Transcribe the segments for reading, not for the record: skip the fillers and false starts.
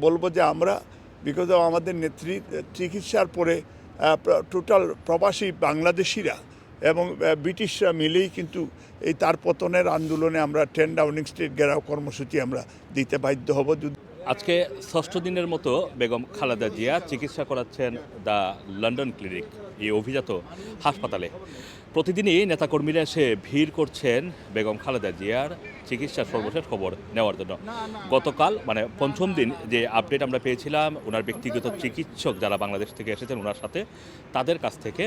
বলবো যে আমরা বিকজ আমাদের নেত্রীর চিকিৎসার পরে টোটাল প্রবাসী বাংলাদেশিরা এবং ব্রিটিশরা মিলেই কিন্তু এই তার পতনের আন্দোলনে আমরা 10 ডাউনিং স্ট্রিট ঘেরাও কর্মসূচি আমরা দিতে বাধ্য হব। আজকে ষষ্ঠ দিনের মতো বেগম খালেদা জিয়া চিকিৎসা করাচ্ছেন দ্য লন্ডন ক্লিনিক, এই অভিজাত হাসপাতালে। প্রতিদিনই নেতাকর্মীরা এসে ভিড় করছেন বেগম খালেদা জিয়ার চিকিৎসার সর্বশেষ খবর নেওয়ার জন্য। গতকাল মানে পঞ্চম দিন যে আপডেট আমরা পেয়েছিলাম ওনার ব্যক্তিগত চিকিৎসক যারা বাংলাদেশ থেকে এসেছেন ওনার সাথে, তাদের কাছ থেকে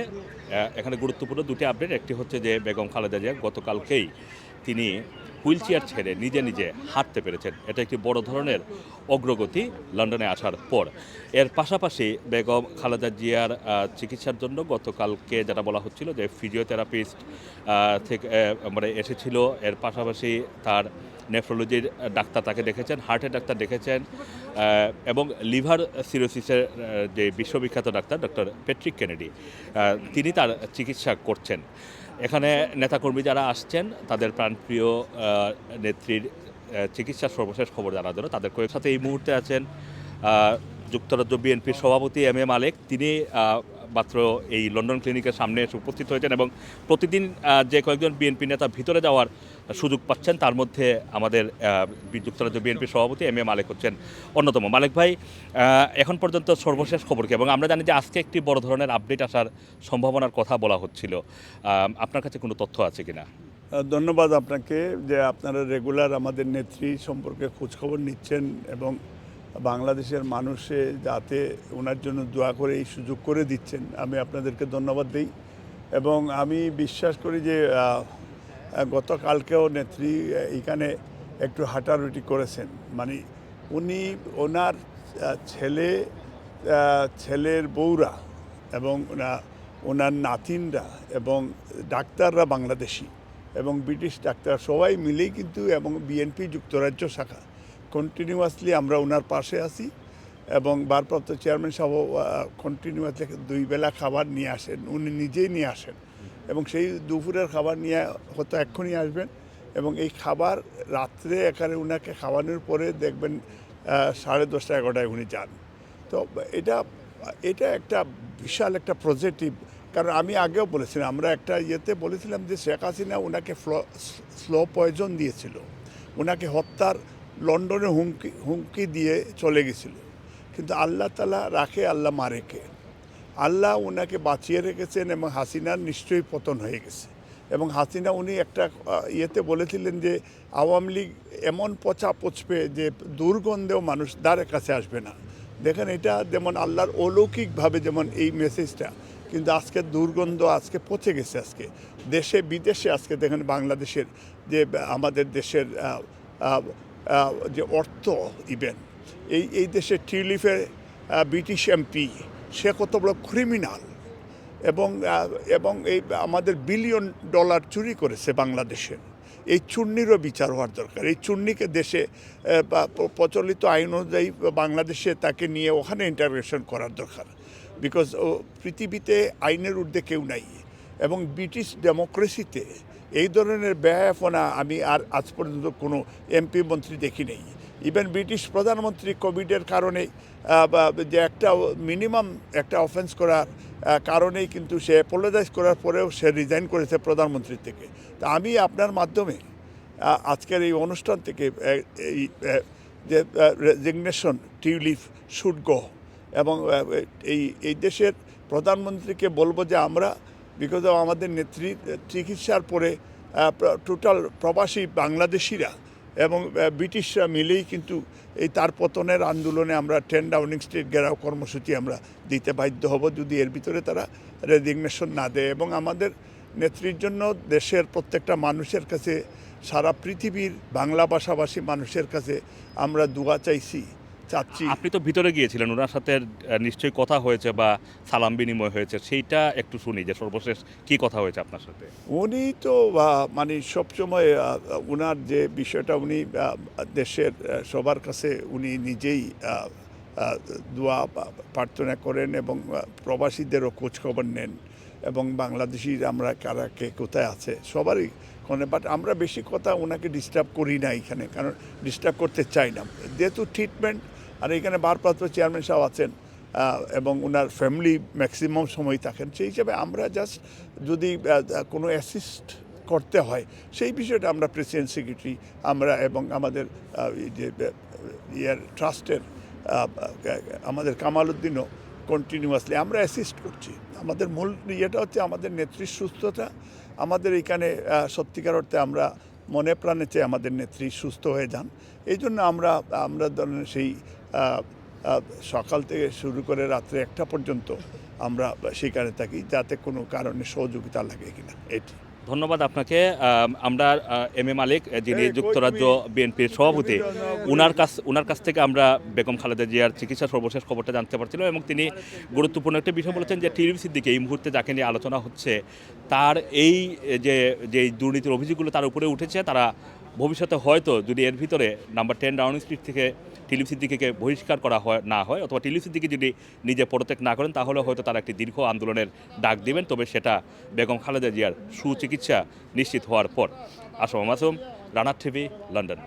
এখানে গুরুত্বপূর্ণ দুটি আপডেট। একটি হচ্ছে যে বেগম খালেদা জিয়া গতকালকেই তিনি হুইল চেয়ার ছেড়ে নিজে নিজে হাঁটতে পেরেছেন। এটা একটি বড় ধরনের অগ্রগতি লন্ডনে আসার পর। এর পাশাপাশি বেগম খালেদা জিয়ার চিকিৎসার জন্য গতকালকে যেটা বলা হচ্ছিল যে ফিজিওথেরাপিস্ট থেকে মানে এসেছিল, এর পাশাপাশি তার নেফ্রোলজির ডাক্তার তাকে দেখেছেন, হার্টের ডাক্তার দেখেছেন, এবং লিভার সিরোসিসের যে বিশ্ববিখ্যাত ডাক্তার ডক্টর প্যাট্রিক কেনেডি তিনি তার চিকিৎসা করছেন। এখানে নেতাকর্মী যারা আসছেন তাদের প্রাণপ্রিয় নেত্রীর চিকিৎসার সর্বশেষ খবর জানার জন্য তাদের কয়েক সাথে এই মুহূর্তে আছেন যুক্তরাজ্য বিএনপির সভাপতি এম এ মালেক। তিনি মাত্র এই লন্ডন ক্লিনিকের সামনে এসে উপস্থিত হয়েছেন এবং প্রতিদিন যে কয়েকজন বিএনপি নেতা ভিতরে যাওয়ার সুযোগ পাচ্ছেন তার মধ্যে আমাদের যুক্তরাজ্য বিএনপির সভাপতি এম এ মালেক হচ্ছেন অন্যতম। মালেক ভাই, এখন পর্যন্ত সর্বশেষ খবর কি? এবং আমরা জানি যে আজকে একটি বড় ধরনের আপডেট আসার সম্ভাবনার কথা বলা হচ্ছিল, আপনার কাছে কোনো তথ্য আছে কিনা? ধন্যবাদ আপনাকে যে আপনারা রেগুলার আমাদের নেত্রী সম্পর্কে খোঁজখবর নিচ্ছেন এবং বাংলাদেশের মানুষে যাতে ওনার জন্য দোয়া করে এই সুযোগ করে দিচ্ছেন, আমি আপনাদেরকে ধন্যবাদ দিই। এবং আমি বিশ্বাস করি যে গতকালকেও নেত্রী এখানে একটু হাঁটারুটি করেছেন। মানে উনি ওনার ছেলের বউরা এবং ওনার নাতিনরা এবং ডাক্তাররা বাংলাদেশি এবং ব্রিটিশ ডাক্তার সবাই মিলেই কিন্তু এবং বিএনপি যুক্তরাজ্য শাখা কন্টিনিউয়াসলি আমরা ওনার পাশে আছি এবং ভারপ্রাপ্ত চেয়ারম্যান সাহেব কন্টিনিউয়াসলি 2 বেলা খাবার নিয়ে আসেন, উনি নিজেই নিয়ে আসেন এবং সেই দুপুরের খাবার নিয়ে হয়তো এক্ষুনি আসবেন এবং এই খাবার রাত্রে এখানে ওনাকে খাওয়ানোর পরে দেখবেন 10:30 11টায় উনি যান। তো এটা একটা বিশাল একটা পজিটিভ, কারণ আমি আগেও বলেছিলাম, আমরা একটা ইয়েতে বলেছিলাম যে শেখ হাসিনা ওনাকে স্লো পয়জন দিয়েছিল, ওনাকে হত্যার লন্ডনে হুমকি দিয়ে চলে গেছিল, কিন্তু আল্লাহ তাআলা রাখে আল্লাহ মারেকে। আল্লাহ ওনাকে বাঁচিয়ে রেখেছেন এবং হাসিনার নিশ্চয়ই পতন হয়ে গেছে। এবং হাসিনা উনি একটা ইয়েতে বলেছিলেন যে আওয়ামী লীগ এমন পচা পচবে যে দুর্গন্ধেও মানুষ দ্বারের কাছে আসবে না। দেখেন এটা যেমন আল্লাহর অলৌকিকভাবে যেমন এই মেসেজটা, কিন্তু আজকে দুর্গন্ধ আজকে পচে গেছে। আজকে দেশে বিদেশে আজকে দেখেন বাংলাদেশের যে আমাদের দেশের যে অর্থ ইভেন এই দেশের টিউলিপের ব্রিটিশ এমপি সে কত বড় ক্রিমিনাল এবং এই আমাদের $বিলিয়ন চুরি করেছে বাংলাদেশের। এই চূর্ণিরও বিচার হওয়ার দরকার। এই চূর্ণিকে দেশে প্রচলিত আইন অনুযায়ী বাংলাদেশে তাকে নিয়ে ওখানে ইন্টারভেনশন করার দরকার, বিকজ পৃথিবীতে আইনের ঊর্ধ্বে কেউ নাই এবং ব্রিটিশ ডেমোক্রেসিতে এই ধরনের ব্যয়াপনা আমি আর আজ পর্যন্ত কোনো এমপি মন্ত্রী দেখি নেই। ইভেন ব্রিটিশ প্রধানমন্ত্রী কোভিডের কারণে যে একটা মিনিমাম একটা অফেন্স করার কারণেই কিন্তু সে অ্যাপোলোজাইজ করার পরেও সে রিজাইন করেছে প্রধানমন্ত্রী থেকে। তা আমি আপনার মাধ্যমে আজকের এই অনুষ্ঠান থেকে এই যে রেজিগনেশন টিউলিপ শুড গো এবং এই দেশের প্রধানমন্ত্রীকে বলবো যে আমরা বিকজ আমাদের নেত্রীর চিকিৎসার পরে টোটাল প্রবাসী বাংলাদেশিরা এবং ব্রিটিশরা মিলেই কিন্তু এই তার পতনের আন্দোলনে আমরা 10 ডাউনিং স্ট্রিট ঘেরাও কর্মসূচি আমরা দিতে বাধ্য হব যদি এর ভিতরে তারা রেজিগনেশন না দেয়। এবং আমাদের নেত্রীর জন্য দেশের প্রত্যেকটা মানুষের কাছে, সারা পৃথিবীর বাংলা ভাষাভাষী মানুষের কাছে আমরা দোয়া চাচ্ছি। আপনি তো ভিতরে গিয়েছিলেন, ওনার সাথে নিশ্চয়ই কথা হয়েছে বা সালাম বিনিময় হয়েছে, সেইটা একটু শুনি যে সর্বশেষ কি কথা হয়েছে আপনার সাথে। উনি তো মানে সবসময় ওনার যে বিষয়টা উনি দেশের সবার কাছে উনি নিজেই দোয়া প্রার্থনা করেন এবং প্রবাসীদেরও খোঁজখবর নেন এবং বাংলাদেশির আমরা কারা কে কোথায় আছে সবারই কোনে। বাট আমরা বেশি কথা ওনাকে ডিস্টার্ব করি না এখানে, কারণ ডিস্টার্ব করতে চাই না, যেহেতু ট্রিটমেন্ট আর এখানে ভারপ্রাপ্ত চেয়ারম্যান সাহেব আছেন এবং ওনার ফ্যামিলি ম্যাক্সিমাম সময় থাকেন, সেই হিসাবে আমরা জাস্ট যদি কোনো অ্যাসিস্ট করতে হয় সেই বিষয়টা আমরা প্রেসিডেন্ট সেক্রেটারি আমরা এবং আমাদের যে ট্রাস্টের আমাদের কামাল উদ্দিনও কন্টিনিউয়াসলি আমরা অ্যাসিস্ট করছি। আমাদের মূল ইয়েটা হচ্ছে আমাদের নেত্রীর সুস্থতা। আমাদের এখানে সত্যিকার অর্থে আমরা মনে প্রাণে চেয়ে আমাদের নেত্রী সুস্থ হয়ে যান, এই জন্য আমরা ধরেন সেই সকাল থেকে শুরু করে রাত্রে 1টা পর্যন্ত আমরা সেখানে থাকি, যাতে কোনো কারণে সহযোগিতা লাগে কিনা এটি। ধন্যবাদ আপনাকে। আমরা এম এ মালিক, যিনি এই, যুক্তরাজ্য তুমি- বিএনপির সভাপতি, ওনার কাছ থেকে আমরা বেগম খালেদা জিয়ার চিকিৎসা সর্বশেষ খবরটা জানতে পারছিলাম এবং তিনি গুরুত্বপূর্ণ একটা বিষয় বলেছেন যে টিভি সিদ্দিকী এই মুহূর্তে যাকে নিয়ে আলোচনা হচ্ছে তার এই যে দুর্নীতির অভিযোগগুলো তার উপরে উঠেছে, তারা ভবিষ্যতে হয়তো যদি এর ভিতরে নাম্বার 10 ডাউনিং স্ট্রিট থেকে টিলিপ সিদ্দিকীকে বহিষ্কার করা না হয় অথবা টিলিপ সিদ্দিকী যদি নিজে পদত্যাগ না করেন, তাহলে হয়তো তারা একটি দীর্ঘ আন্দোলনের ডাক দিবেন, তবে সেটা বেগম খালেদা জিয়ার সুচিকিৎসা নিশ্চিত হওয়ার পর। আসম মাসুম, রানার টিভি, লন্ডন।